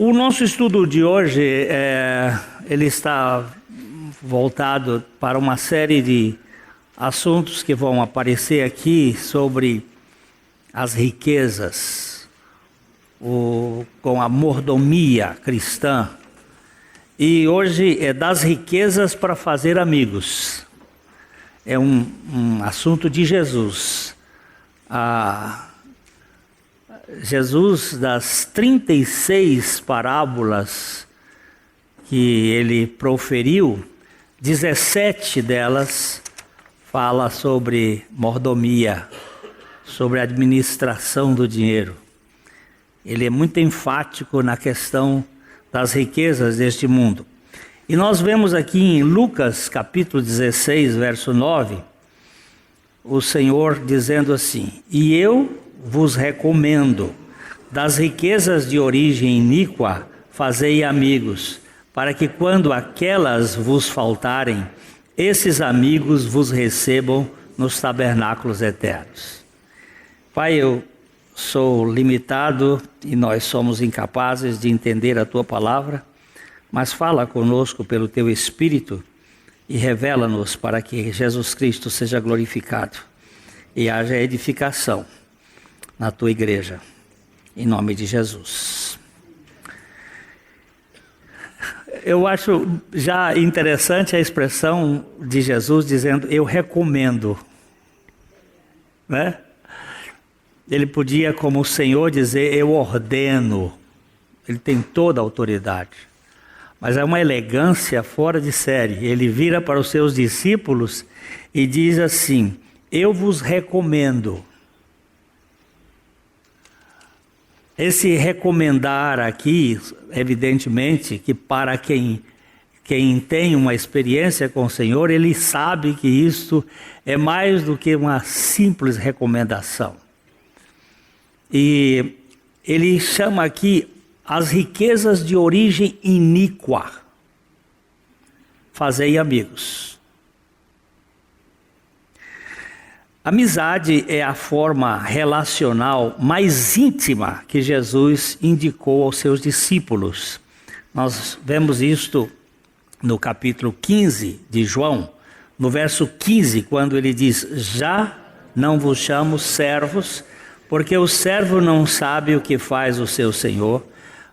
O nosso estudo de hoje, ele está voltado para uma série de assuntos que vão aparecer aqui sobre as riquezas, com a mordomia cristã. E hoje é das riquezas para fazer amigos. É um assunto de Jesus. Jesus, das 36 parábolas que ele proferiu, 17 delas fala sobre mordomia, sobre administração do dinheiro. Ele é muito enfático na questão das riquezas deste mundo. E nós vemos aqui em Lucas capítulo 16, verso 9, o Senhor dizendo assim: "E eu vos recomendo, das riquezas de origem iníqua, fazei amigos, para que quando aquelas vos faltarem, esses amigos vos recebam nos tabernáculos eternos." Pai, eu sou limitado e nós somos incapazes de entender a Tua palavra, mas fala conosco pelo Teu Espírito e revela-nos para que Jesus Cristo seja glorificado e haja edificação na Tua igreja, em nome de Jesus. Eu acho já interessante a expressão de Jesus dizendo, eu recomendo, né? Ele podia, como o Senhor, dizer, eu ordeno. Ele tem toda a autoridade. Mas é uma elegância fora de série. Ele vira para os seus discípulos e diz assim, eu vos recomendo. Esse recomendar aqui, evidentemente, que para quem tem uma experiência com o Senhor, ele sabe que isso é mais do que uma simples recomendação. E ele chama aqui as riquezas de origem iníqua. Fazei amigos. Amizade é a forma relacional mais íntima que Jesus indicou aos seus discípulos. Nós vemos isto no capítulo 15 de João, no verso 15, quando ele diz, já não vos chamo servos, porque o servo não sabe o que faz o seu senhor,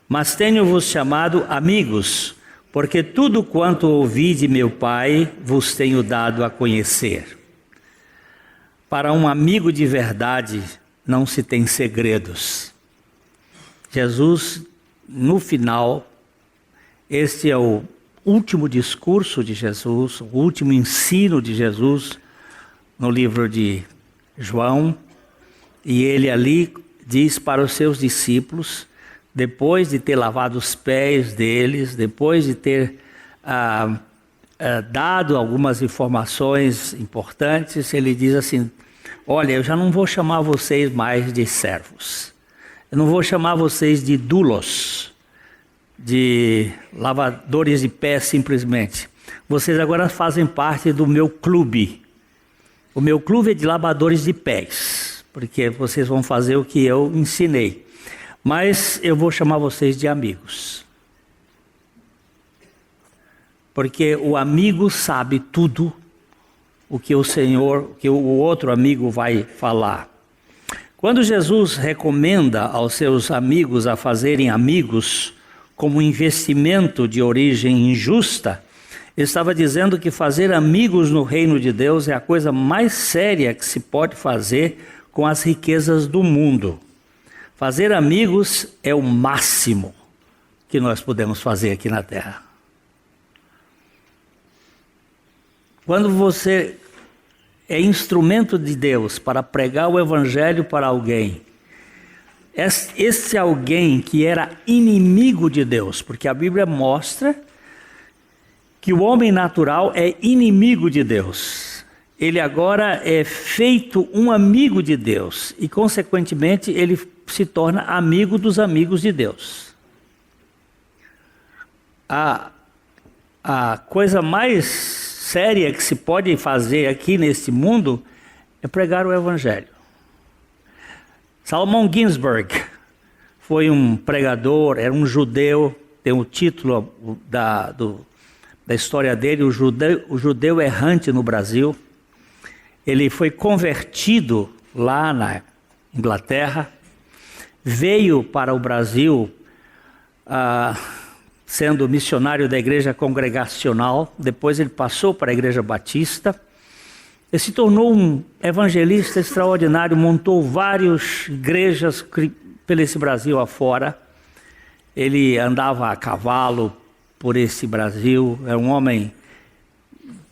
mas tenho-vos chamado amigos, porque tudo quanto ouvi de meu Pai vos tenho dado a conhecer. Para um amigo de verdade não se tem segredos. Jesus, no final, este é o último discurso de Jesus, o último ensino de Jesus no livro de João, e ele ali diz para os seus discípulos, depois de ter lavado os pés deles, depois de ter dado algumas informações importantes, ele diz assim, olha, eu já não vou chamar vocês mais de servos, eu não vou chamar vocês de doulos, de lavadores de pés simplesmente, vocês agora fazem parte do meu clube, o meu clube é de lavadores de pés, porque vocês vão fazer o que eu ensinei, mas eu vou chamar vocês de amigos. Porque o amigo sabe tudo o que o outro amigo vai falar. Quando Jesus recomenda aos seus amigos a fazerem amigos como investimento de origem injusta, estava dizendo que fazer amigos no reino de Deus é a coisa mais séria que se pode fazer com as riquezas do mundo. Fazer amigos é o máximo que nós podemos fazer aqui na terra. Quando você é instrumento de Deus para pregar o evangelho para alguém, esse alguém que era inimigo de Deus, porque a Bíblia mostra que o homem natural é inimigo de Deus. Ele agora é feito um amigo de Deus e, consequentemente, ele se torna amigo dos amigos de Deus. A coisa mais séria que se pode fazer aqui neste mundo é pregar o evangelho. Salomão Ginsburg foi um pregador, era um judeu, tem o título da história dele, o judeu errante no Brasil. Ele foi convertido lá na Inglaterra, veio para o Brasil sendo missionário da igreja congregacional, depois ele passou para a igreja batista, ele se tornou um evangelista extraordinário, montou várias igrejas pelo esse Brasil afora, ele andava a cavalo por esse Brasil, é um homem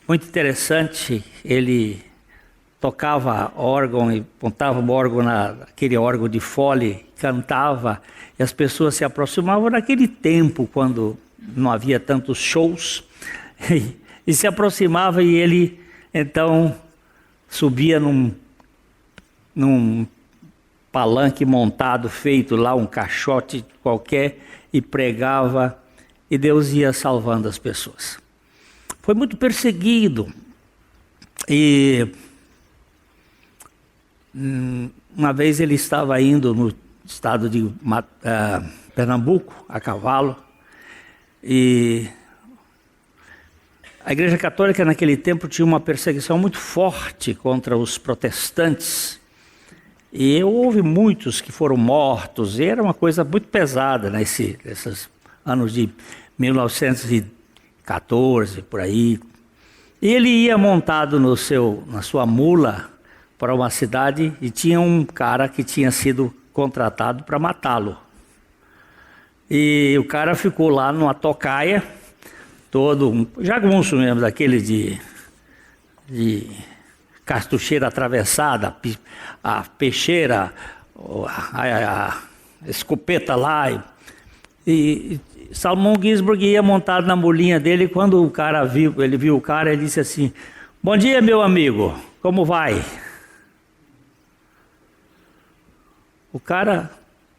muito interessante, ele tocava órgão e pontava o órgão naquele órgão de fole, cantava, e as pessoas se aproximavam naquele tempo, quando não havia tantos shows, e se aproximava e ele, então, subia num palanque montado, feito lá, um caixote qualquer, e pregava, e Deus ia salvando as pessoas. Foi muito perseguido, e uma vez ele estava indo no estado de Pernambuco, a cavalo, e a Igreja Católica naquele tempo tinha uma perseguição muito forte contra os protestantes, e houve muitos que foram mortos, e era uma coisa muito pesada nesses anos de 1914, por aí. E ele ia montado na sua mula para uma cidade, e tinha um cara que tinha sido contratado para matá-lo. E o cara ficou lá numa tocaia, todo um jagunço mesmo, daquele de cartucheira atravessada, a peixeira, a escopeta lá. E Salomão Ginsburg ia montado na mulinha dele, e quando ele viu o cara, ele disse assim: "Bom dia, meu amigo, como vai?" O cara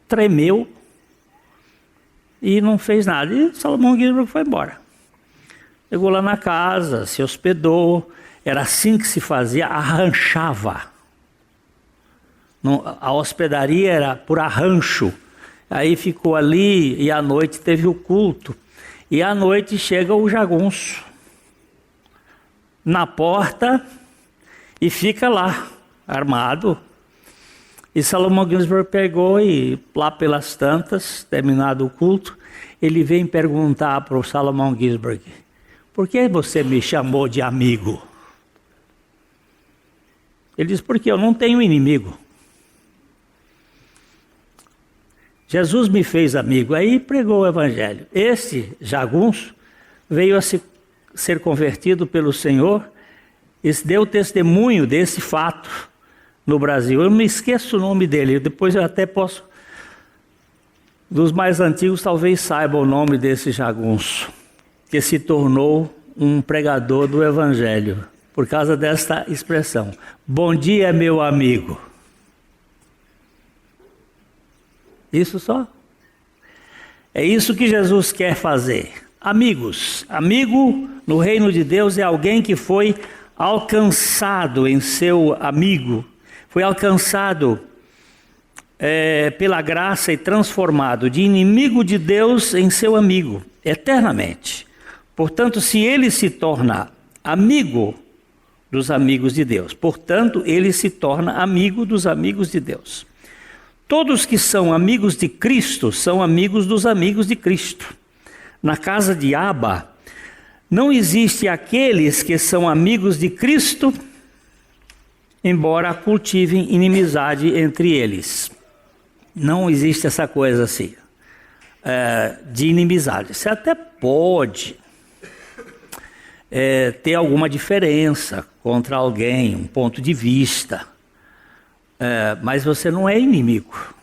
tremeu e não fez nada. E Salomão Ginsburg foi embora. Chegou lá na casa, se hospedou. Era assim que se fazia, arranchava. A hospedaria era por arrancho. Aí ficou ali e à noite teve o culto. E à noite chega o jagunço na porta e fica lá, armado. E Salomão Ginsburg pegou e lá pelas tantas, terminado o culto, ele vem perguntar para o Salomão Ginsburg: "Por que você me chamou de amigo?" Ele diz: "Porque eu não tenho inimigo. Jesus me fez amigo." Aí pregou o evangelho. Esse jagunço veio a ser convertido pelo Senhor e deu testemunho desse fato no Brasil. Eu não me esqueço o nome dele, depois eu até posso, dos mais antigos talvez saibam o nome desse jagunço, que se tornou um pregador do evangelho, por causa desta expressão: "Bom dia, meu amigo." Isso só. É isso que Jesus quer fazer. Amigos. Amigo no reino de Deus é alguém que foi alcançado em seu amigo, foi alcançado pela graça e transformado de inimigo de Deus em seu amigo, eternamente. Portanto, se ele se torna amigo dos amigos de Deus, portanto, ele se torna amigo dos amigos de Deus. Todos que são amigos de Cristo são amigos dos amigos de Cristo. Na casa de Abba, não existe aqueles que são amigos de Cristo, embora cultivem inimizade entre eles. Não existe essa coisa assim, de inimizade. Você até pode ter alguma diferença contra alguém, um ponto de vista, mas você não é inimigo.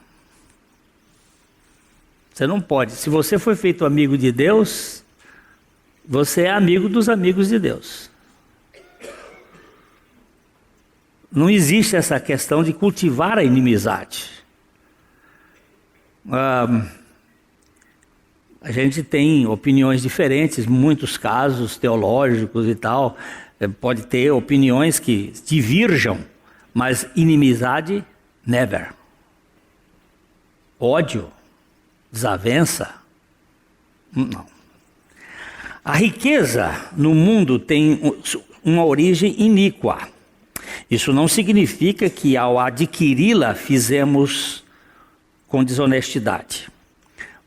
Você não pode. Se você foi feito amigo de Deus, você é amigo dos amigos de Deus. Não existe essa questão de cultivar a inimizade. A gente tem opiniões diferentes, muitos casos teológicos e tal. Pode ter opiniões que diverjam, mas inimizade, never. Ódio, desavença? Não. A riqueza no mundo tem uma origem iníqua. Isso não significa que ao adquiri-la fizemos com desonestidade.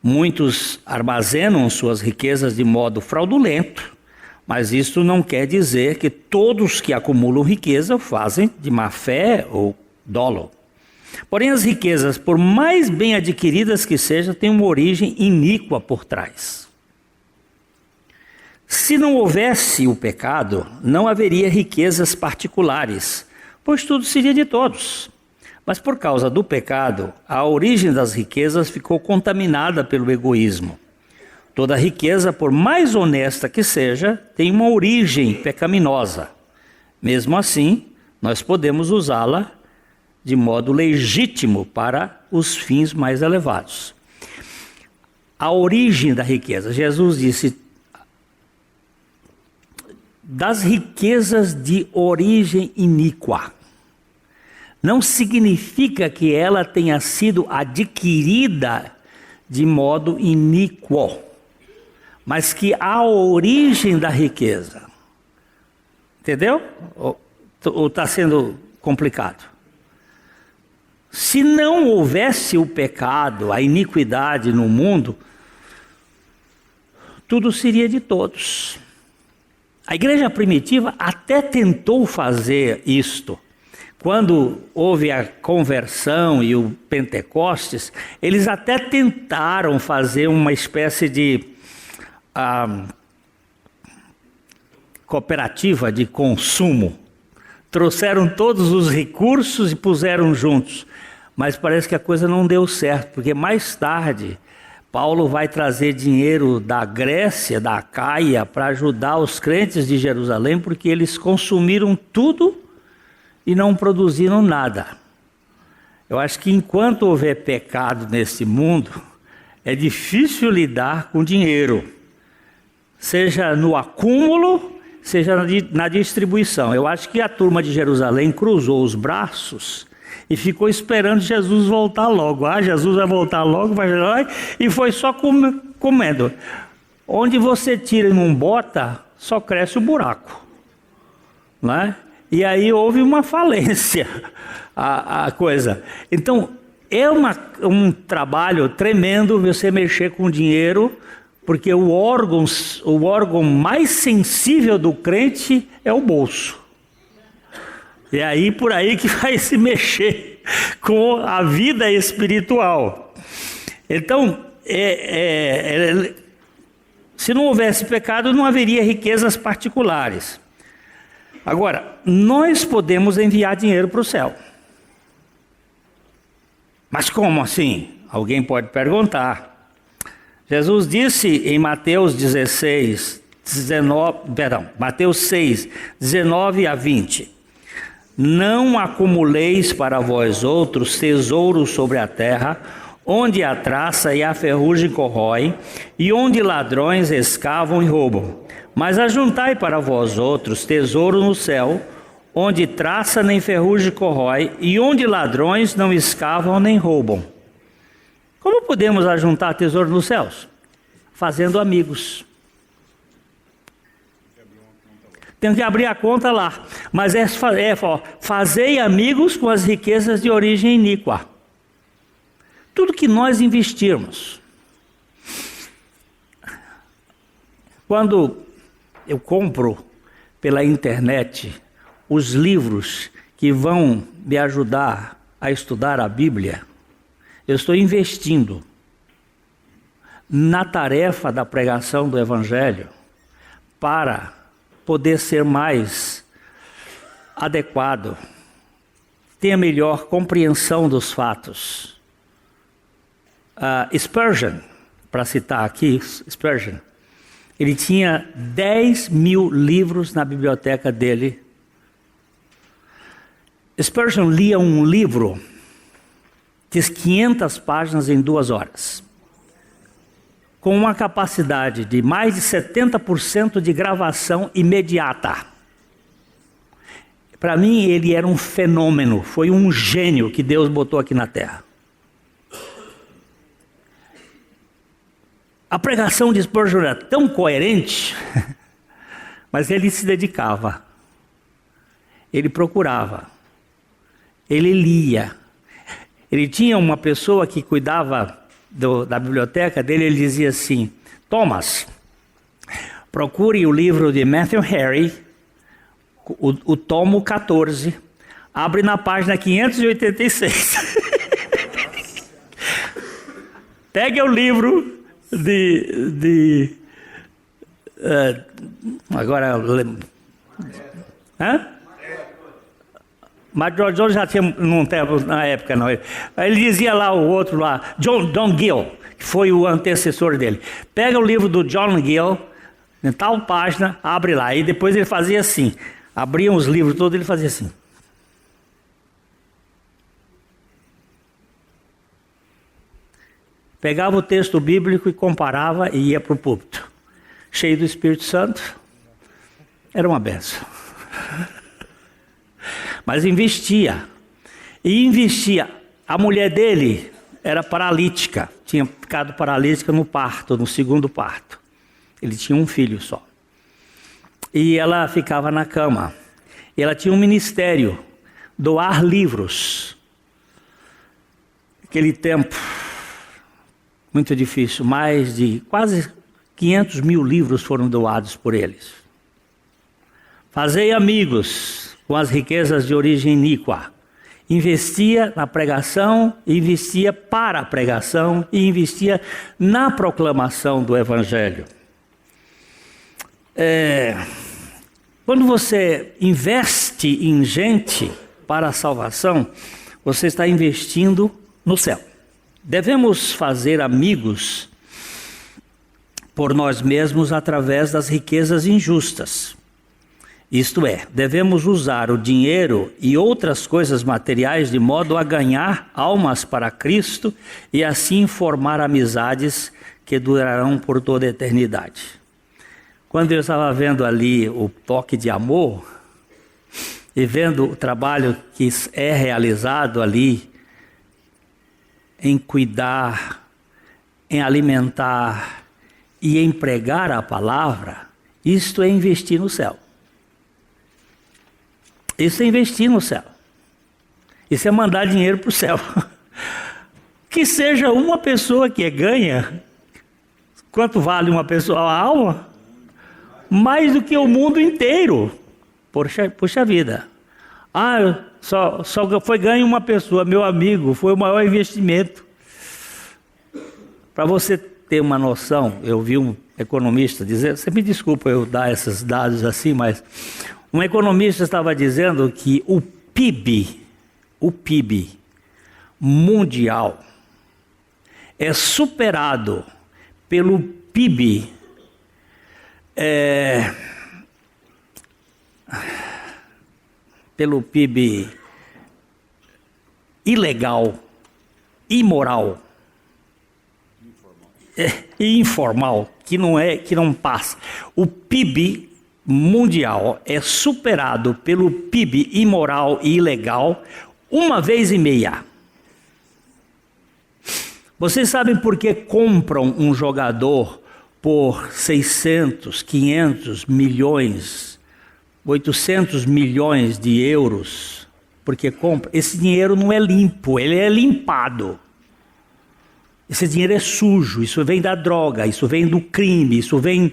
Muitos armazenam suas riquezas de modo fraudulento, mas isso não quer dizer que todos que acumulam riqueza o fazem de má fé ou dolo. Porém, as riquezas, por mais bem adquiridas que sejam, têm uma origem iníqua por trás. Se não houvesse o pecado, não haveria riquezas particulares, pois tudo seria de todos. Mas por causa do pecado, a origem das riquezas ficou contaminada pelo egoísmo. Toda riqueza, por mais honesta que seja, tem uma origem pecaminosa. Mesmo assim, nós podemos usá-la de modo legítimo para os fins mais elevados. A origem da riqueza. Jesus disse: das riquezas de origem iníqua. Não significa que ela tenha sido adquirida de modo iníquo, mas que a origem da riqueza. Entendeu? Ou está sendo complicado? Se não houvesse o pecado, a iniquidade no mundo, tudo seria de todos. A igreja primitiva até tentou fazer isto. Quando houve a conversão e o Pentecostes, eles até tentaram fazer uma espécie de cooperativa de consumo. Trouxeram todos os recursos e puseram juntos. Mas parece que a coisa não deu certo, porque mais tarde Paulo vai trazer dinheiro da Grécia, da Acaia, para ajudar os crentes de Jerusalém, porque eles consumiram tudo e não produziram nada. Eu acho que enquanto houver pecado nesse mundo, é difícil lidar com dinheiro, seja no acúmulo, seja na distribuição. Eu acho que a turma de Jerusalém cruzou os braços e ficou esperando Jesus voltar logo. Jesus vai voltar logo, e foi só comendo. Onde você tira e não bota, só cresce o buraco, não é? E aí houve uma falência, a coisa. Então, é um trabalho tremendo você mexer com dinheiro, porque o órgão mais sensível do crente é o bolso. E aí, por aí que vai se mexer com a vida espiritual. Então, se não houvesse pecado, não haveria riquezas particulares. Agora, nós podemos enviar dinheiro para o céu. Mas como assim? Alguém pode perguntar. Jesus disse em Mateus 6, 19 a 20. Não acumuleis para vós outros tesouros sobre a terra, onde a traça e a ferrugem corroem, e onde ladrões escavam e roubam. Mas ajuntai para vós outros tesouro no céu, onde traça nem ferrugem corrói, e onde ladrões não escavam nem roubam. Como podemos ajuntar tesouro nos céus? Fazendo amigos. Tem que abrir a conta lá. Mas fazei amigos com as riquezas de origem iníqua. Tudo que nós investirmos. Quando eu compro pela internet os livros que vão me ajudar a estudar a Bíblia, eu estou investindo na tarefa da pregação do Evangelho para poder ser mais adequado, ter melhor compreensão dos fatos. Spurgeon, para citar aqui, Spurgeon, ele tinha 10.000 livros na biblioteca dele. Spurgeon lia um livro de 500 páginas em 2 horas, com uma capacidade de mais de 70% de gravação imediata. Para mim, ele era um fenômeno, foi um gênio que Deus botou aqui na terra. A pregação de Spurgeon era tão coerente, mas ele se dedicava, ele procurava, ele lia. Ele tinha uma pessoa que cuidava da biblioteca dele, ele dizia assim: Thomas, procure o livro de Matthew Henry, o tomo 14, abre na página 586. Pega o livro agora... Hã? Mas George Jones já tinha, não tempo na época não. Ele dizia lá, o outro lá, John Gill, que foi o antecessor dele. Pega o livro do John Gill, em tal página, abre lá. E depois ele fazia assim, abria os livros todos, ele fazia assim. Pegava o texto bíblico e comparava e ia para o púlpito. Cheio do Espírito Santo, era uma benção. Mas investia. E investia. A mulher dele era paralítica. Tinha ficado paralítica no parto, no segundo parto. Ele tinha um filho só. E ela ficava na cama. E ela tinha um ministério, doar livros. Aquele tempo, muito difícil. Mais de quase 500 mil livros foram doados por eles. Fazei amigos com as riquezas de origem iníqua. Investia na pregação, investia para a pregação e investia na proclamação do Evangelho. Quando você investe em gente para a salvação, você está investindo no céu. Devemos fazer amigos por nós mesmos através das riquezas injustas. Isto é, devemos usar o dinheiro e outras coisas materiais de modo a ganhar almas para Cristo e assim formar amizades que durarão por toda a eternidade. Quando eu estava vendo ali o toque de amor e vendo o trabalho que é realizado ali em cuidar, em alimentar e em pregar a palavra, isto é investir no céu. Isso é investir no céu. Isso é mandar dinheiro para o céu. Que seja uma pessoa que ganha. Quanto vale uma pessoa, a alma? Mais do que o mundo inteiro. Puxa vida. Só foi ganho uma pessoa, meu amigo. Foi o maior investimento. Para você ter uma noção, eu vi um economista dizer, você me desculpa eu dar esses dados assim, mas... Um economista estava dizendo que o PIB mundial é superado pelo PIB ilegal, imoral e informal, que não passa. O PIB mundial é superado pelo PIB imoral e ilegal 1,5 vezes. Vocês sabem por que compram um jogador por 600, 500 milhões, 800 milhões de euros? Porque compra. Esse dinheiro não é limpo, ele é limpado. Esse dinheiro é sujo, isso vem da droga, isso vem do crime, isso vem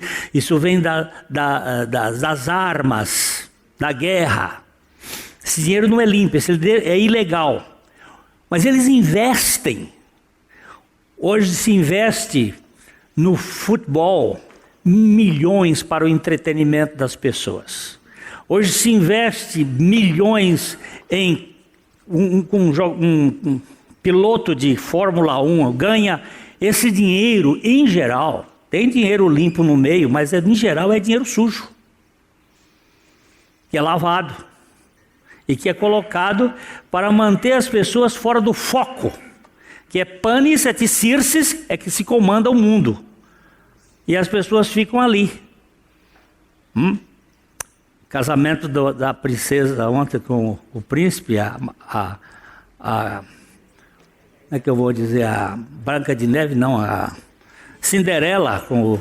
das armas, da guerra. Esse dinheiro não é limpo, esse dinheiro é ilegal. Mas eles investem. Hoje se investe no futebol milhões para o entretenimento das pessoas. Hoje se investe milhões em um piloto de Fórmula 1, ganha esse dinheiro em geral. Tem dinheiro limpo no meio, mas em geral é dinheiro sujo. Que é lavado. E que é colocado para manter as pessoas fora do foco. Que é panis et circes, é que se comanda o mundo. E as pessoas ficam ali. Casamento da princesa ontem com o príncipe, como é que eu vou dizer, a Branca de Neve, não, Cinderela com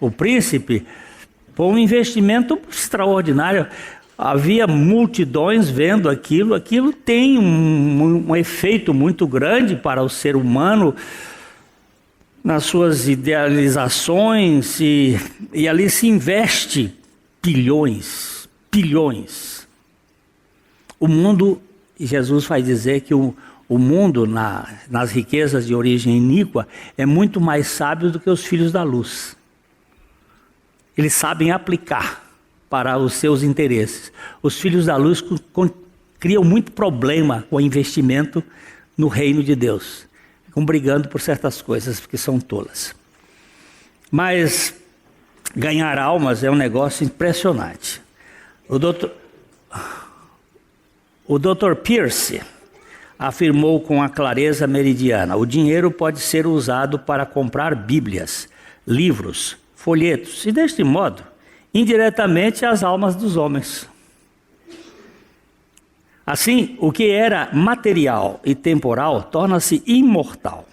o príncipe, foi um investimento extraordinário. Havia multidões vendo aquilo. Aquilo tem um efeito muito grande para o ser humano nas suas idealizações, e ali se investe bilhões. O mundo, Jesus vai dizer que o mundo nas riquezas de origem iníqua é muito mais sábio do que os filhos da luz. Eles sabem aplicar para os seus interesses. Os filhos da luz criam muito problema com o investimento no reino de Deus. Ficam brigando por certas coisas porque são tolas. Mas ganhar almas é um negócio impressionante. O Dr. Pierce afirmou com a clareza meridiana: o dinheiro pode ser usado para comprar bíblias, livros, folhetos, e deste modo, indiretamente, as almas dos homens. Assim, o que era material e temporal torna-se imortal,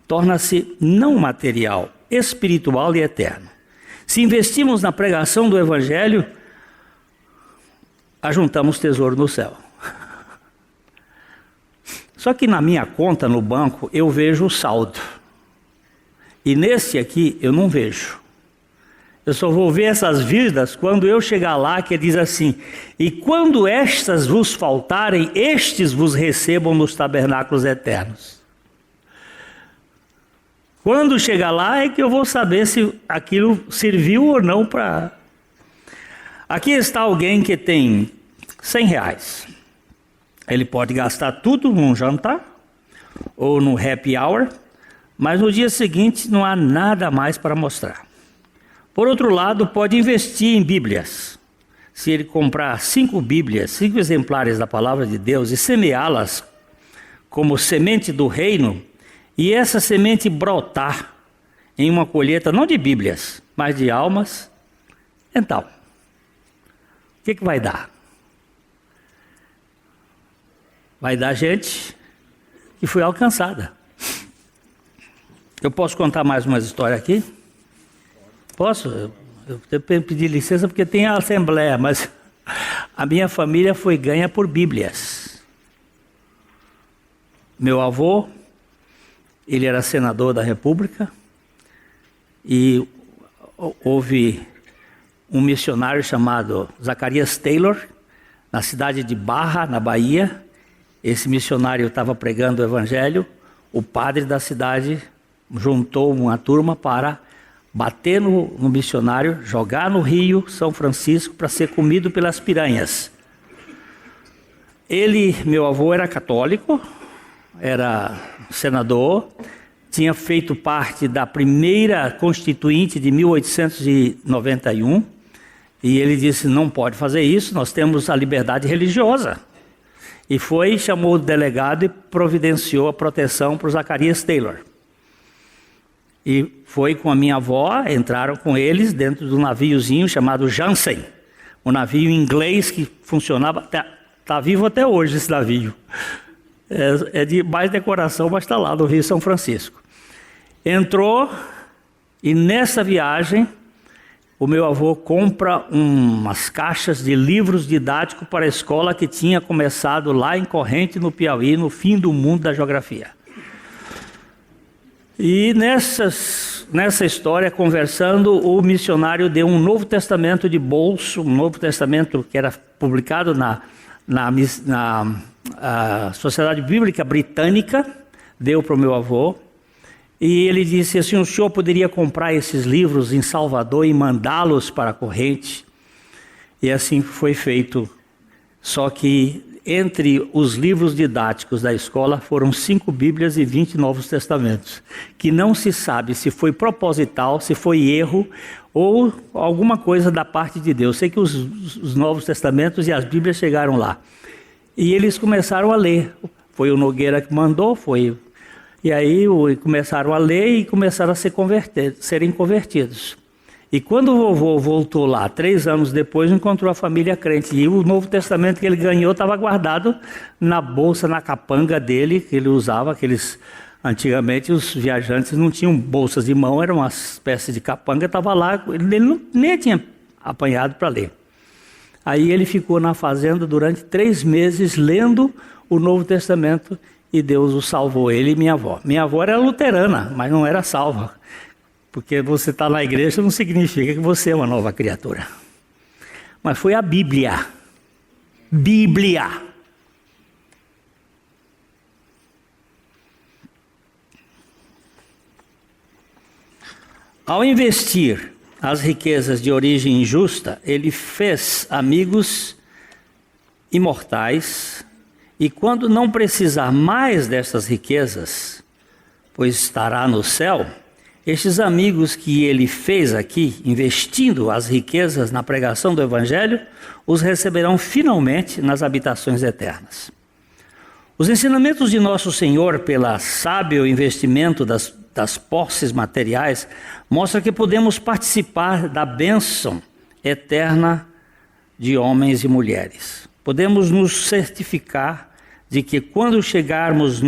torna-se não material, espiritual e eterno. Se investimos na pregação do Evangelho, ajuntamos tesouro no céu. Só que na minha conta no banco eu vejo o saldo. E nesse aqui eu não vejo. Eu só vou ver essas vidas quando eu chegar lá, que diz assim: e quando estas vos faltarem, estes vos recebam nos tabernáculos eternos. Quando chegar lá é que eu vou saber se aquilo serviu ou não para... Aqui está alguém que tem R$100. Ele pode gastar tudo num jantar ou no happy hour, mas no dia seguinte não há nada mais para mostrar. Por outro lado, pode investir em Bíblias. Se ele comprar 5 Bíblias, 5 exemplares da Palavra de Deus e semeá-las como semente do reino, e essa semente brotar em uma colheita não de Bíblias, mas de almas, então, o que vai dar? Vai dar gente que foi alcançada. Eu posso contar mais uma história aqui? Posso? Eu tenho que pedir licença porque tem a assembleia, mas a minha família foi ganha por Bíblias. Meu avô, ele era senador da República, e houve um missionário chamado Zacarias Taylor, na cidade de Barra, na Bahia. Esse missionário estava pregando o Evangelho. O padre da cidade juntou uma turma para bater no missionário, jogar no rio São Francisco para ser comido pelas piranhas. Meu avô era católico, era senador, tinha feito parte da primeira Constituinte de 1891, e ele disse: não pode fazer isso, nós temos a liberdade religiosa. E chamou o delegado e providenciou a proteção para o Zacarias Taylor. E foi com a minha avó, entraram com eles dentro do naviozinho chamado Jansen, um navio inglês que funcionava, está vivo até hoje esse navio. É de mais decoração, mas está lá no Rio São Francisco. Entrou, e nessa viagem, o meu avô compra umas caixas de livros didáticos para a escola que tinha começado lá em Corrente, no Piauí, no fim do mundo da geografia. E nessa história, conversando, o missionário deu um Novo Testamento de bolso, um Novo Testamento que era publicado na Sociedade Bíblica Britânica, deu para o meu avô. E ele disse assim: o senhor poderia comprar esses livros em Salvador e mandá-los para a Corrente? E assim foi feito. Só que entre os livros didáticos da escola foram 5 Bíblias e 20 Novos Testamentos, que não se sabe se foi proposital, se foi erro ou alguma coisa da parte de Deus. Sei que os Novos Testamentos e as Bíblias chegaram lá. E eles começaram a ler. Foi o Nogueira que mandou, E aí começaram a ler e começaram a serem convertidos. E quando o vovô voltou lá, 3 anos depois, encontrou a família crente. E o Novo Testamento que ele ganhou estava guardado na bolsa, na capanga dele, que ele usava, Antigamente os viajantes não tinham bolsas de mão, era uma espécie de capanga, estava lá, ele nem tinha apanhado para ler. Aí ele ficou na fazenda durante 3 meses lendo o Novo Testamento e Deus o salvou, ele e minha avó. Minha avó era luterana, mas não era salva, porque você está na igreja não significa que você é uma nova criatura. Mas foi a Bíblia. Bíblia. Ao investir as riquezas de origem injusta, ele fez amigos imortais, e quando não precisar mais dessas riquezas, pois estará no céu, estes amigos que ele fez aqui, investindo as riquezas na pregação do Evangelho, os receberão finalmente nas habitações eternas. Os ensinamentos de nosso Senhor, pelo sábio investimento das posses materiais, mostram que podemos participar da bênção eterna de homens e mulheres. Podemos nos certificar de que quando chegarmos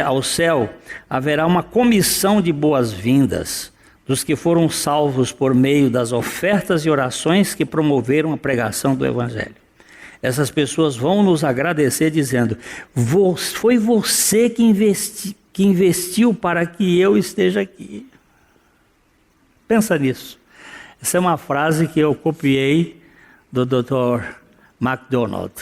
ao céu, haverá uma comissão de boas-vindas dos que foram salvos por meio das ofertas e orações que promoveram a pregação do Evangelho. Essas pessoas vão nos agradecer dizendo: foi você que investiu para que eu esteja aqui. Pensa nisso. Essa é uma frase que eu copiei do Dr. MacDonald.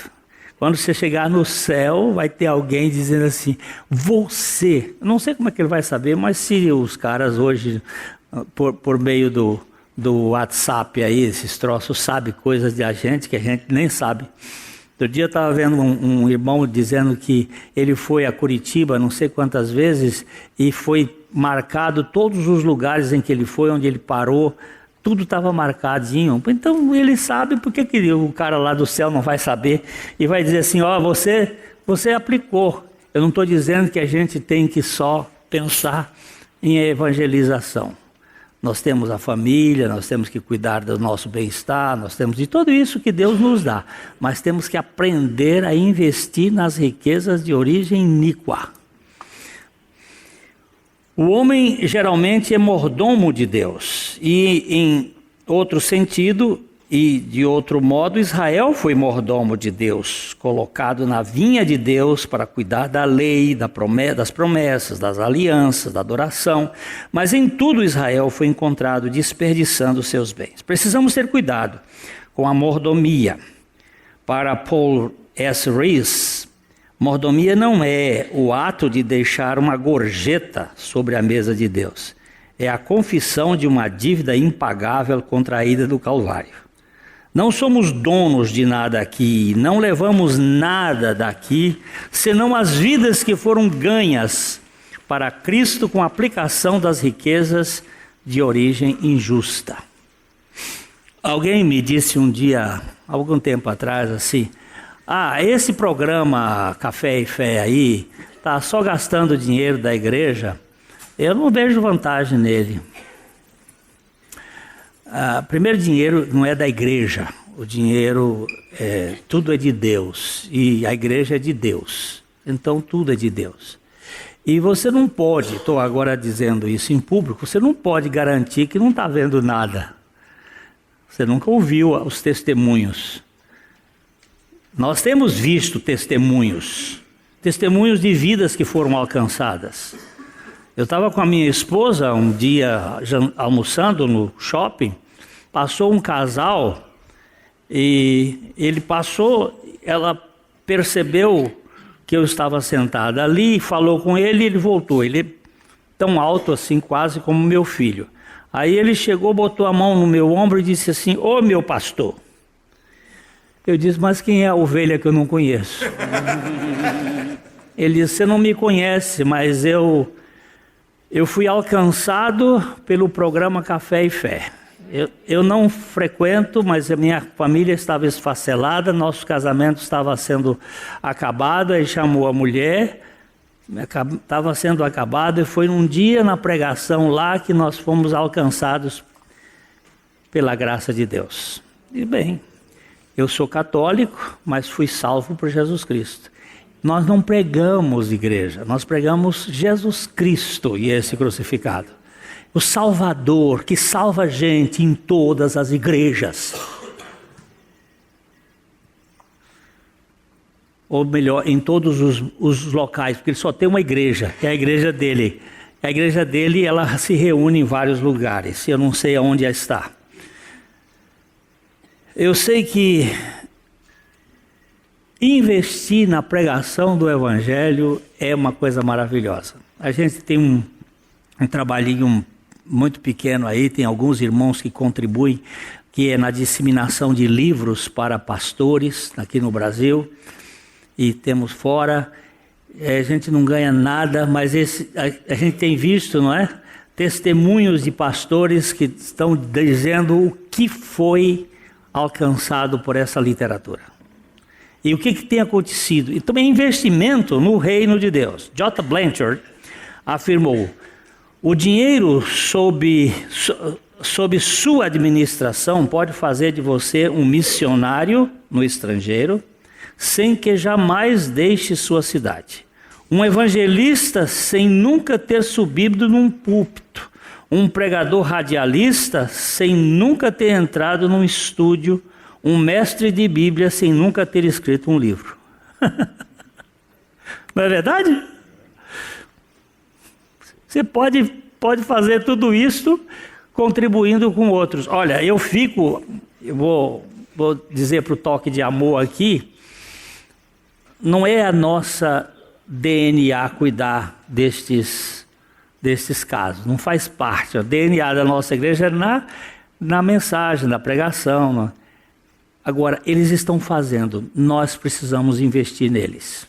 Quando você chegar no céu, vai ter alguém dizendo assim: você, não sei como é que ele vai saber, mas se os caras hoje, por meio do WhatsApp aí, esses troços, sabem coisas de a gente que a gente nem sabe. Outro dia eu estava vendo um irmão dizendo que ele foi a Curitiba não sei quantas vezes e foi marcado todos os lugares em que ele foi, onde ele parou, tudo estava marcadinho. Então ele sabe, por que o cara lá do céu não vai saber e vai dizer assim: ó, você aplicou. Eu não estou dizendo que a gente tem que só pensar em evangelização. Nós temos a família, nós temos que cuidar do nosso bem-estar, nós temos de tudo isso que Deus nos dá. Mas temos que aprender a investir nas riquezas de origem iníqua. O homem geralmente é mordomo de Deus. E em outro sentido e de outro modo, Israel foi mordomo de Deus, colocado na vinha de Deus para cuidar da lei, das promessas, das alianças, da adoração. Mas em tudo Israel foi encontrado desperdiçando seus bens. Precisamos ter cuidado com a mordomia. Para Paul S. Rees, mordomia não é o ato de deixar uma gorjeta sobre a mesa de Deus. É a confissão de uma dívida impagável contraída do Calvário. Não somos donos de nada aqui, não levamos nada daqui, senão as vidas que foram ganhas para Cristo com a aplicação das riquezas de origem injusta. Alguém me disse um dia, algum tempo atrás, assim: esse programa Café e Fé aí, está só gastando dinheiro da igreja, eu não vejo vantagem nele. Primeiro, dinheiro não é da igreja, o dinheiro, tudo é de Deus, e a igreja é de Deus, então tudo é de Deus. E você não pode, estou agora dizendo isso em público, você não pode garantir que não está vendo nada. Você nunca ouviu os testemunhos. Nós temos visto testemunhos de vidas que foram alcançadas. Eu estava com a minha esposa um dia almoçando no shopping, passou um casal e ela percebeu que eu estava sentada ali, falou com ele e ele voltou. Ele é tão alto assim, quase como meu filho. Aí ele chegou, botou a mão no meu ombro e disse assim: ô meu pastor. Eu disse: mas quem é a ovelha que eu não conheço? Ele disse: você não me conhece, mas eu fui alcançado pelo programa Café e Fé. Eu não frequento, mas a minha família estava esfacelada, nosso casamento estava sendo acabado, aí chamou a mulher, estava sendo acabado, e foi um dia na pregação lá que nós fomos alcançados pela graça de Deus. E bem, eu sou católico, mas fui salvo por Jesus Cristo. Nós não pregamos igreja, nós pregamos Jesus Cristo e esse crucificado. O Salvador que salva a gente em todas as igrejas. Ou melhor, em todos os locais, porque ele só tem uma igreja, que é a igreja dele. A igreja dele, ela se reúne em vários lugares, eu não sei aonde ela está. Eu sei que investir na pregação do Evangelho é uma coisa maravilhosa. A gente tem um trabalhinho muito pequeno aí, tem alguns irmãos que contribuem, que é na disseminação de livros para pastores aqui no Brasil, e temos fora. A gente não ganha nada, mas a gente tem visto, não é? Testemunhos de pastores que estão dizendo o que foi alcançado por essa literatura. E o que tem acontecido? E também investimento no reino de Deus. J. Blanchard afirmou: o dinheiro sob sua administração pode fazer de você um missionário no estrangeiro, sem que jamais deixe sua cidade. Um evangelista sem nunca ter subido num púlpito. Um pregador radialista sem nunca ter entrado num estúdio. Um mestre de Bíblia sem nunca ter escrito um livro. Não é verdade? Você pode fazer tudo isso contribuindo com outros. Olha, eu vou dizer para o toque de amor aqui, não é a nossa DNA cuidar destes casos, não faz parte. O DNA da nossa igreja é na mensagem, na pregação. Agora, eles estão fazendo, nós precisamos investir neles.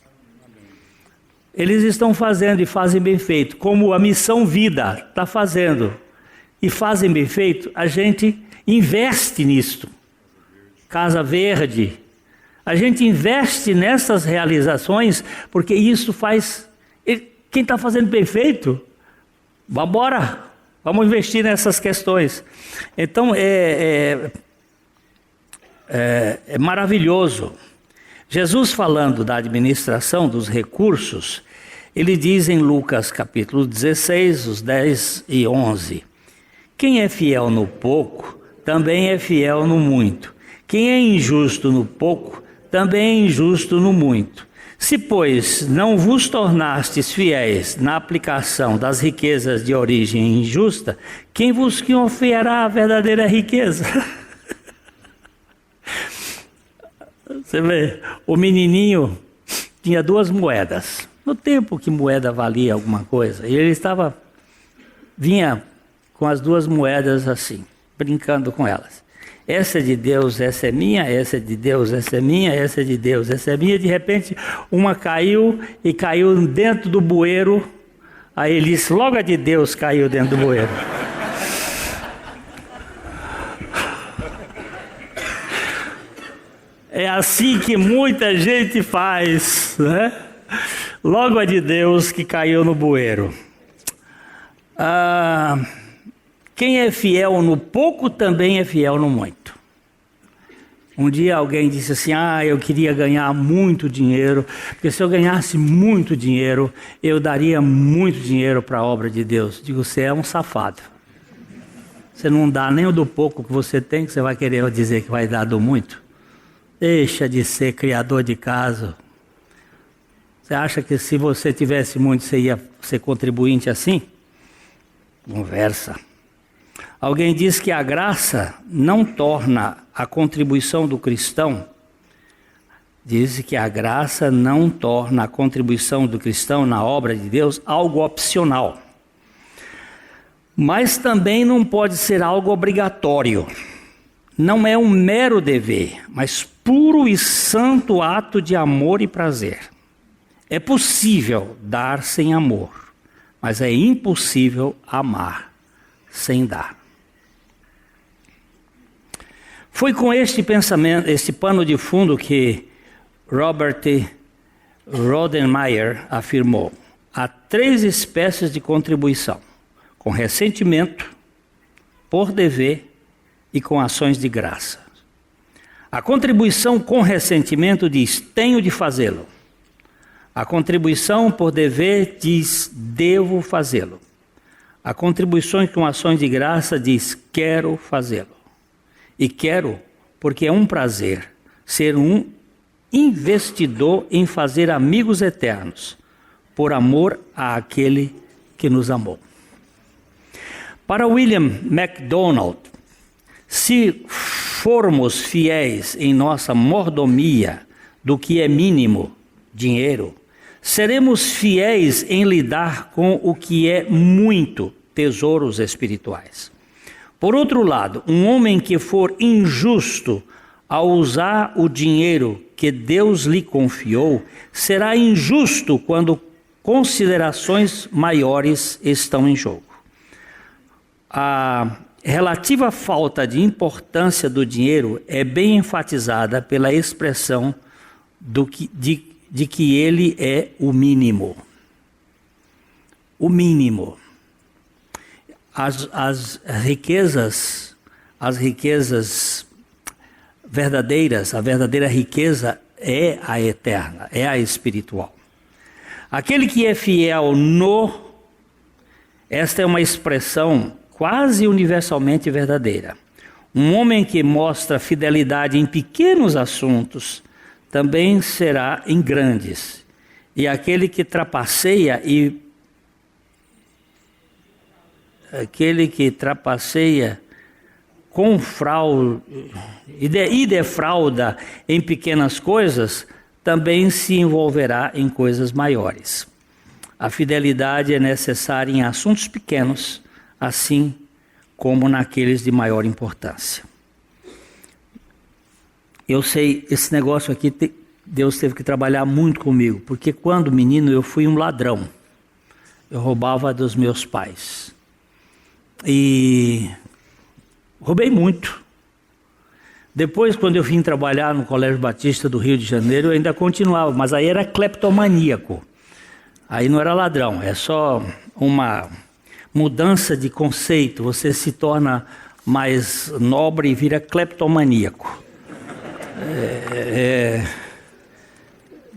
Eles estão fazendo e fazem bem feito, como a Missão Vida está fazendo. E fazem bem feito, a gente investe nisto. Casa Verde. A gente investe nessas realizações, porque isso faz... Quem está fazendo bem feito, vamos embora, vamos investir nessas questões. Então, é maravilhoso. Jesus, falando da administração dos recursos, ele diz em Lucas capítulo 16, os 10 e 11, quem é fiel no pouco, também é fiel no muito. Quem é injusto no pouco, também é injusto no muito. Se, pois, não vos tornastes fiéis na aplicação das riquezas de origem injusta, quem vos confiará a verdadeira riqueza? Você vê, o menininho tinha 2 moedas. No tempo que moeda valia alguma coisa, e ele vinha com as 2 moedas assim, brincando com elas. Essa é de Deus, essa é minha, essa é de Deus, essa é minha, essa é de Deus, essa é minha. De repente, uma caiu e caiu dentro do bueiro. Aí ele disse, logo a de Deus caiu dentro do bueiro. É assim que muita gente faz, né? Logo a de Deus que caiu no bueiro. Quem é fiel no pouco também é fiel no muito. Um dia alguém disse assim, eu queria ganhar muito dinheiro, porque se eu ganhasse muito dinheiro, eu daria muito dinheiro para a obra de Deus. Digo, você é um safado. Você não dá nem o do pouco que você tem, que você vai querer dizer que vai dar do muito. Deixa de ser criador de caso. Você acha que se você tivesse muito, você ia ser contribuinte assim? Conversa. Alguém diz que a graça não torna a contribuição do cristão, diz que a graça não torna a contribuição do cristão na obra de Deus algo opcional. Mas também não pode ser algo obrigatório. Não é um mero dever, mas puro e santo ato de amor e prazer. É possível dar sem amor, mas é impossível amar sem dar. Foi com este pensamento, este pano de fundo que Robert Rodenmeier afirmou: há 3 espécies de contribuição: com ressentimento, por dever e com ações de graça. A contribuição com ressentimento diz, tenho de fazê-lo. A contribuição por dever diz, devo fazê-lo. A contribuição com ações de graça diz, quero fazê-lo. E quero porque é um prazer ser um investidor em fazer amigos eternos, por amor àquele que nos amou. Para William MacDonald, se formos fiéis em nossa mordomia do que é mínimo, dinheiro, seremos fiéis em lidar com o que é muito, tesouros espirituais. Por outro lado, um homem que for injusto ao usar o dinheiro que Deus lhe confiou, será injusto quando considerações maiores estão em jogo. A relativa falta de importância do dinheiro é bem enfatizada pela expressão de que ele é o mínimo. O mínimo. As riquezas verdadeiras, a verdadeira riqueza é a eterna, é a espiritual. Aquele que é fiel esta é uma expressão quase universalmente verdadeira. Um homem que mostra fidelidade em pequenos assuntos também será em grandes. E aquele que trapaceia com fraude e defrauda em pequenas coisas, também se envolverá em coisas maiores. A fidelidade é necessária em assuntos pequenos, assim como naqueles de maior importância. Eu sei, esse negócio aqui, Deus teve que trabalhar muito comigo, porque quando menino eu fui um ladrão. Eu roubava dos meus pais. E roubei muito. Depois, quando eu vim trabalhar no Colégio Batista do Rio de Janeiro, eu ainda continuava, mas aí era cleptomaníaco. Aí não era ladrão, é só uma mudança de conceito. Você se torna mais nobre e vira cleptomaníaco.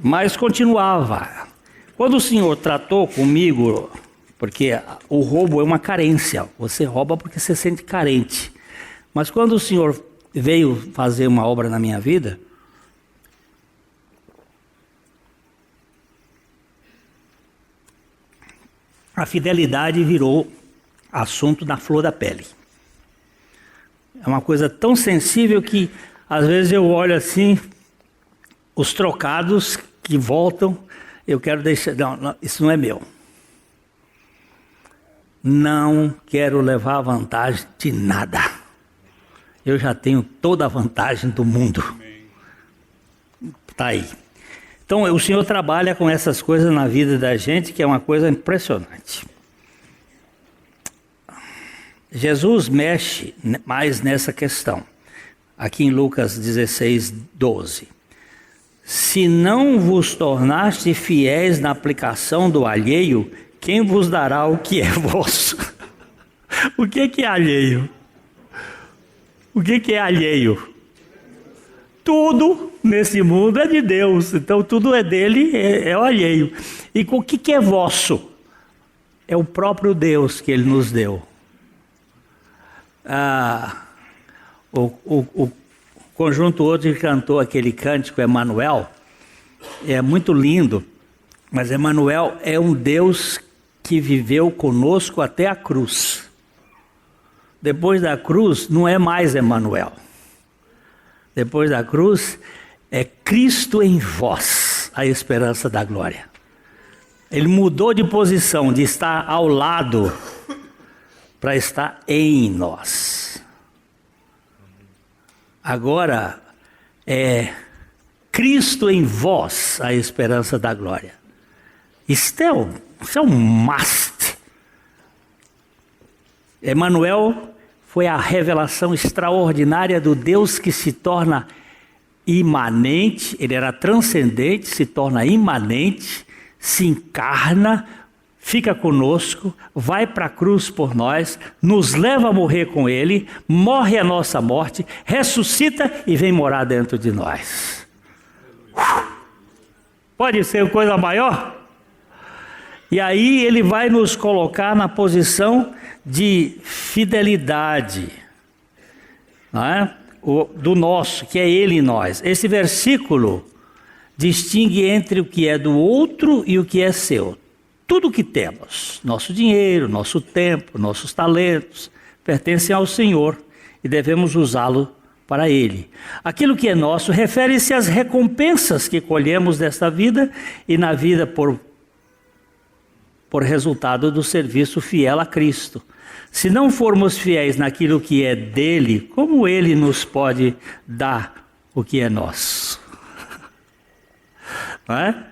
Mas continuava. Quando o Senhor tratou comigo, porque o roubo é uma carência, você rouba porque você se sente carente. Mas quando o Senhor veio fazer uma obra na minha vida, a fidelidade virou assunto da flor da pele. É uma coisa tão sensível que às vezes eu olho assim, os trocados que voltam, eu quero deixar, não, isso não é meu. Não quero levar vantagem de nada. Eu já tenho toda a vantagem do mundo. Está aí. Então o Senhor trabalha com essas coisas na vida da gente, que é uma coisa impressionante. Jesus mexe mais nessa questão. Aqui em Lucas 16, 12. Se não vos tornaste fiéis na aplicação do alheio, quem vos dará o que é vosso? O que é alheio? O que é alheio? Tudo nesse mundo é de Deus, então tudo é dele, é o alheio. E o que é vosso? É o próprio Deus que ele nos deu. O conjunto outro que cantou aquele cântico, Emanuel, é muito lindo, mas Emanuel é um Deus que viveu conosco até a cruz. Depois da cruz não é mais Emanuel. Depois da cruz é Cristo em vós, a esperança da glória. Ele mudou de posição, de estar ao lado, para estar em nós. Agora é Cristo em vós, a esperança da glória. Isso é um must. Emanuel foi a revelação extraordinária do Deus que se torna imanente. Ele era transcendente, se torna imanente, se encarna, fica conosco, vai para a cruz por nós, nos leva a morrer com ele, morre a nossa morte, ressuscita e vem morar dentro de nós. Pode ser coisa maior? E aí ele vai nos colocar na posição de fidelidade, não é? Do nosso, que é ele em nós. Esse versículo distingue entre o que é do outro e o que é seu. Tudo o que temos, nosso dinheiro, nosso tempo, nossos talentos, pertencem ao Senhor e devemos usá-lo para Ele. Aquilo que é nosso refere-se às recompensas que colhemos desta vida e na vida por resultado do serviço fiel a Cristo. Se não formos fiéis naquilo que é dele, como ele nos pode dar o que é nosso? Não é?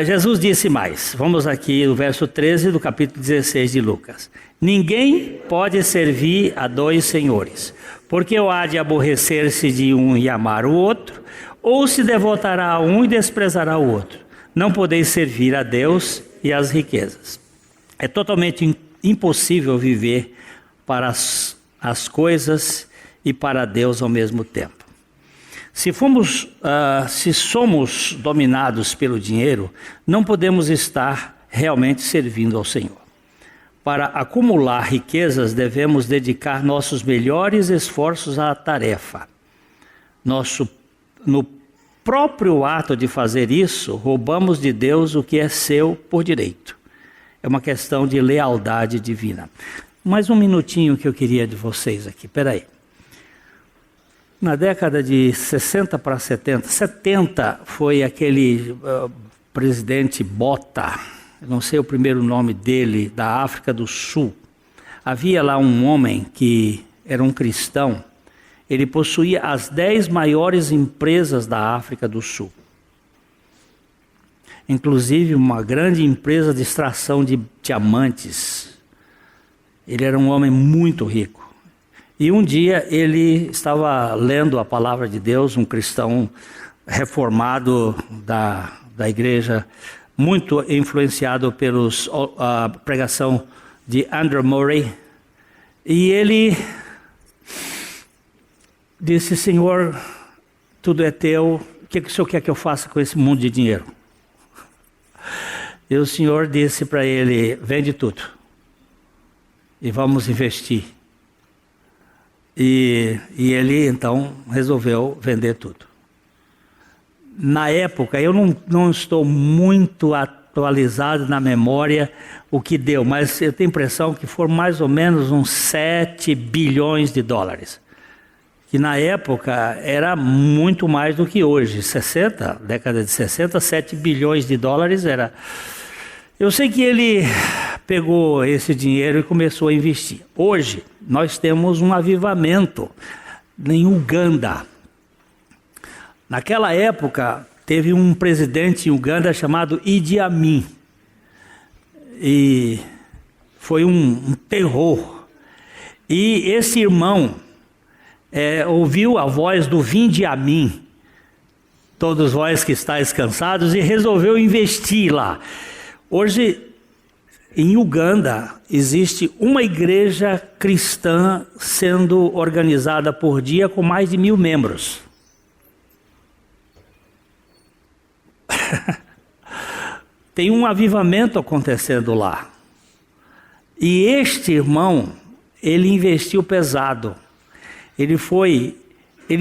Jesus disse mais. Vamos aqui no verso 13 do capítulo 16 de Lucas. Ninguém pode servir a dois senhores, porque ou há de aborrecer-se de um e amar o outro, ou se devotará a um e desprezará o outro. Não podeis servir a Deus e às riquezas. É totalmente impossível viver para as coisas e para Deus ao mesmo tempo. Se somos dominados pelo dinheiro, não podemos estar realmente servindo ao Senhor. Para acumular riquezas, devemos dedicar nossos melhores esforços à tarefa. No próprio ato de fazer isso, roubamos de Deus o que é seu por direito. É uma questão de lealdade divina. Mais um minutinho que eu queria de vocês aqui, peraí. Na década de 60 para 70 foi aquele presidente Bota, não sei o primeiro nome dele, da África do Sul. Havia lá um homem que era um cristão, ele possuía as 10 maiores empresas da África do Sul. Inclusive uma grande empresa de extração de diamantes. Ele era um homem muito rico. E um dia ele estava lendo a palavra de Deus, um cristão reformado da igreja, muito influenciado pela pregação de Andrew Murray. E ele disse: Senhor, tudo é teu, o que o Senhor quer que eu faça com esse mundo de dinheiro? E o Senhor disse para ele: vende tudo e vamos investir. E ele então resolveu vender tudo. Na época, eu não estou muito atualizado na memória o que deu, mas eu tenho a impressão que foram mais ou menos uns 7 bilhões de dólares. Que na época era muito mais do que hoje. Década de 60, 7 bilhões de dólares era... Eu sei que ele pegou esse dinheiro e começou a investir. Hoje, nós temos um avivamento em Uganda. Naquela época, teve um presidente em Uganda chamado Idi Amin. E foi um terror. E esse irmão ouviu a voz do Vinde a mim, todos vós que estáis cansados, e resolveu investir lá. Hoje, em Uganda, existe uma igreja cristã sendo organizada por dia com mais de 1000 membros. Tem um avivamento acontecendo lá. E este irmão, ele investiu pesado. Ele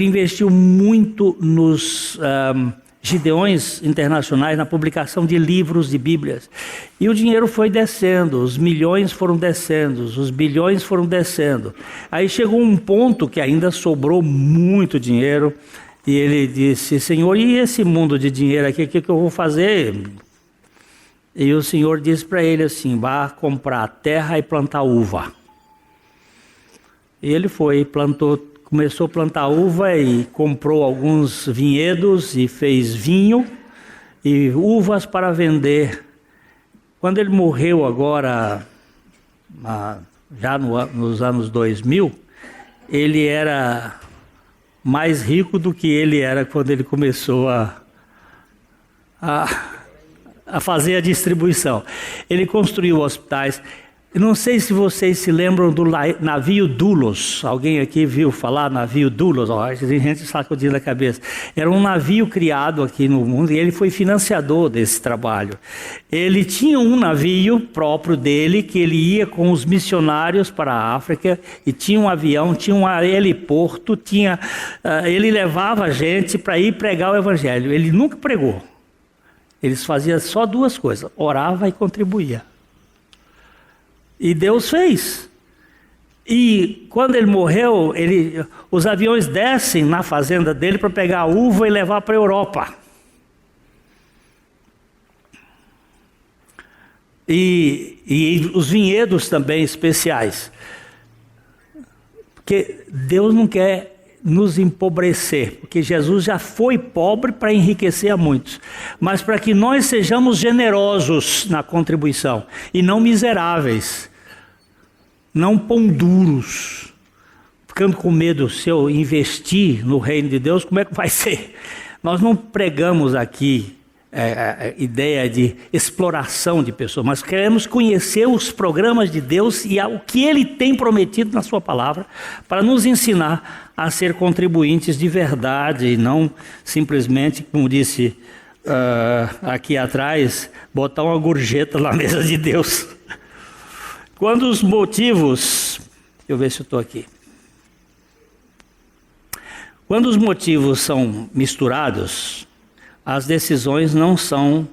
investiu muito nos Gideões Internacionais, na publicação de livros de Bíblias. E o dinheiro foi descendo, os milhões foram descendo, os bilhões foram descendo. Aí chegou um ponto que ainda sobrou muito dinheiro, e ele disse: Senhor, e esse mundo de dinheiro aqui, o que eu vou fazer? E o Senhor disse para ele assim: vá comprar terra e plantar uva. E ele foi, começou a plantar uva e comprou alguns vinhedos e fez vinho e uvas para vender. Quando ele morreu agora, já nos anos 2000, ele era mais rico do que ele era quando ele começou a fazer a distribuição. Ele construiu hospitais. Eu não sei se vocês se lembram do navio Doulos. Alguém aqui viu falar navio Doulos? Tem gente sacudindo a cabeça. Era um navio criado aqui no mundo e ele foi financiador desse trabalho. Ele tinha um navio próprio dele que ele ia com os missionários para a África e tinha um avião, tinha um heliporto, ele levava gente para ir pregar o evangelho. Ele nunca pregou. Eles faziam só duas coisas: orava e contribuía. E Deus fez. E quando ele morreu, os aviões descem na fazenda dele para pegar a uva e levar para a Europa. E os vinhedos também especiais. Porque Deus não quer nos empobrecer, porque Jesus já foi pobre para enriquecer a muitos, mas para que nós sejamos generosos na contribuição e não miseráveis, não pão duros, ficando com medo. Se eu investir no reino de Deus, como é que vai ser? Nós não pregamos aqui a ideia de exploração de pessoas, mas queremos conhecer os programas de Deus e o que Ele tem prometido na sua palavra para nos ensinar a ser contribuintes de verdade e não simplesmente, como disse aqui atrás, botar uma gorjeta na mesa de Deus. Quando os motivos, deixa eu ver se eu estou aqui. Quando os motivos são misturados, as decisões não são.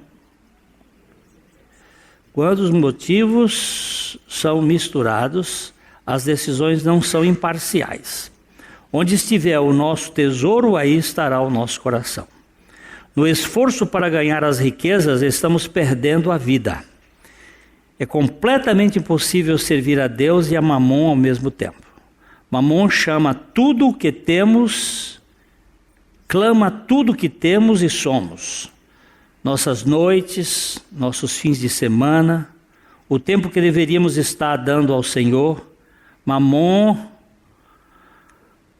Quando os motivos são misturados, as decisões não são imparciais. Onde estiver o nosso tesouro, aí estará o nosso coração. No esforço para ganhar as riquezas, estamos perdendo a vida. É completamente impossível servir a Deus e a Mamon ao mesmo tempo. Mamon chama tudo o que temos, clama tudo o que temos e somos. Nossas noites, nossos fins de semana, o tempo que deveríamos estar dando ao Senhor. Mamon,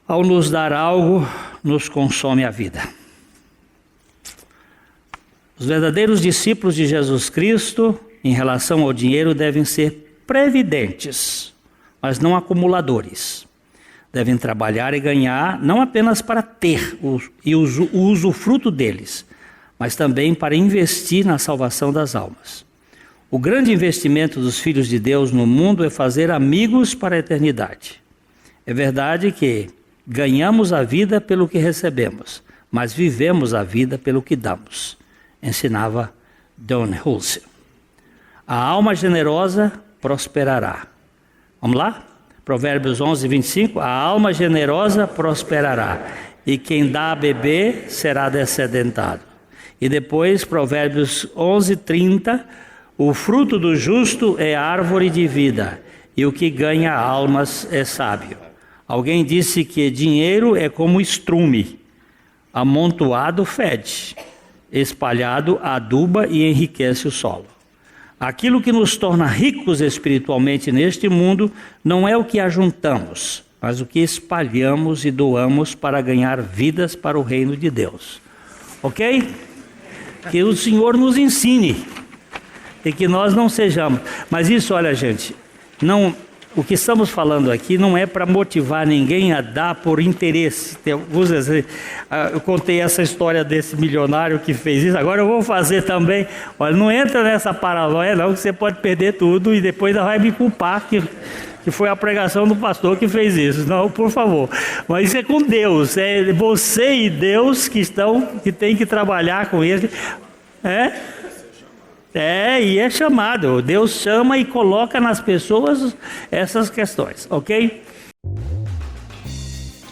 ao nos dar algo, nos consome a vida. Os verdadeiros discípulos de Jesus Cristo, em relação ao dinheiro, devem ser previdentes, mas não acumuladores. Devem trabalhar e ganhar, não apenas para ter o usufruto deles, mas também para investir na salvação das almas. O grande investimento dos filhos de Deus no mundo é fazer amigos para a eternidade. É verdade que ganhamos a vida pelo que recebemos, mas vivemos a vida pelo que damos, ensinava Don Hulse. A alma generosa prosperará. Vamos lá? Provérbios 11, 25. A alma generosa prosperará, e quem dá a beber será descedentado. E depois, Provérbios 11, 30. O fruto do justo é árvore de vida, e o que ganha almas é sábio. Alguém disse que dinheiro é como estrume, amontoado fede, espalhado aduba e enriquece o solo. Aquilo que nos torna ricos espiritualmente neste mundo não é o que ajuntamos, mas o que espalhamos e doamos para ganhar vidas para o reino de Deus. Ok? Que o Senhor nos ensine e que nós não sejamos. Mas isso, olha, gente, o que estamos falando aqui não é para motivar ninguém a dar por interesse. Eu contei essa história desse milionário que fez isso, agora eu vou fazer também. Olha, não entra nessa paranoia não, que você pode perder tudo e depois vai me culpar que foi a pregação do pastor que fez isso. Não, por favor. Mas isso é com Deus, é você e Deus que tem que trabalhar com ele. E é chamado. Deus chama e coloca nas pessoas essas questões, ok?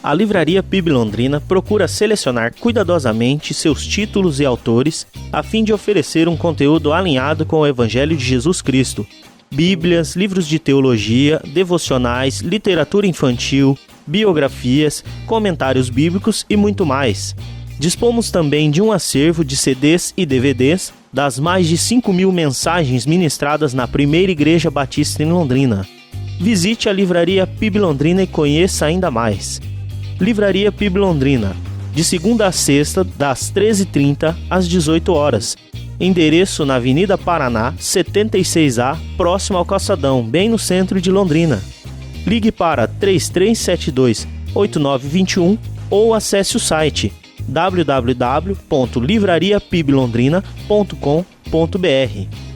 A Livraria PIB Londrina procura selecionar cuidadosamente seus títulos e autores a fim de oferecer um conteúdo alinhado com o Evangelho de Jesus Cristo. Bíblias, livros de teologia, devocionais, literatura infantil, biografias, comentários bíblicos e muito mais. Dispomos também de um acervo de CDs e DVDs das mais de 5.000 mensagens ministradas na Primeira Igreja Batista em Londrina. Visite a Livraria PIB Londrina e conheça ainda mais. Livraria PIB Londrina, de segunda a sexta, das 13h30 às 18 horas. Endereço na Avenida Paraná, 76A, próximo ao Calçadão, bem no centro de Londrina. Ligue para 3372-8921 ou acesse o site www.livrariapiblondrina.com.br.